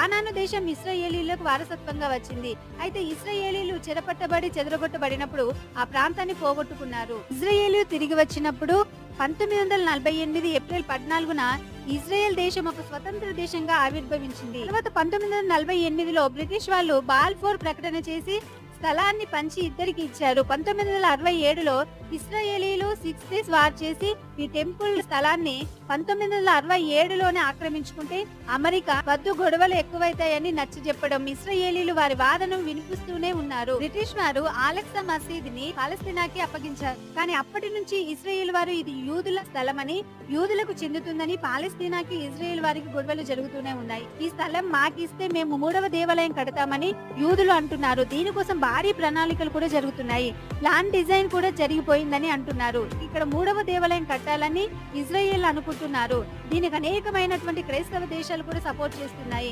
కానాను దేశం ఇశ్రాయేలీయులకు వారసత్వంగా వచ్చింది. అయితే ఇశ్రాయేలీయులు చెరపట్టబడి చెదరగొట్టబడినప్పుడు ఆ ప్రాంతాన్ని పోగొట్టుకున్నారు. ఇశ్రాయేలీయులు తిరిగి వచ్చినప్పుడు 1948 ఏప్రిల్ 14న ఇజ్రాయెల్ దేశం ఒక స్వతంత్ర దేశంగా ఆవిర్భవించింది. తర్వాత 1948లో బ్రిటిష్ వాళ్ళు బాల్ఫోర్ ప్రకటన చేసి స్థలాన్ని పంచి ఇద్దరికి ఇచ్చారు. 1967లో ఇశ్రాయేలీలు 6 డేస్ వార్ చేసి ఈ టెంపుల్ స్థలాన్ని 1967లోనే ఆక్రమించుకుంటే అమెరికా వద్దు గొడవలు ఎక్కువైతాయని నచ్చజెప్పడం, ఇశ్రాయేలీలు వారి వాదనను వినిపిస్తూనే ఉన్నారు. బ్రిటిష్ వారు ఆలెక్సా మసీదుని పాలస్తీనాకి అప్పగించారు. కానీ అప్పటి నుంచి ఇశ్రాయేల్ వారు ఇది యూదుల స్థలమని, యూదులకు చెందుతుందని పాలస్తీనాకి ఇజ్రాయెల్ వారికి గొడవలు జరుగుతూనే ఉన్నాయి. ఈ స్థలం మాకిస్తే మేము 3వ దేవాలయం కడతామని యూదులు అంటున్నారు. దీనికోసం భారీ ప్రణాళికలు కూడా జరుగుతున్నాయి. ప్లాన్ డిజైన్ కూడా జరిగిపోయిందని అంటున్నారు. ఇక్కడ 3వ దేవాలయం కట్టాలని ఇజ్రాయెల్ అనుకుంటున్నారు. దీనికి అనేకమైనటువంటి క్రైస్తవ దేశాలు కూడా సపోర్ట్ చేస్తున్నాయి.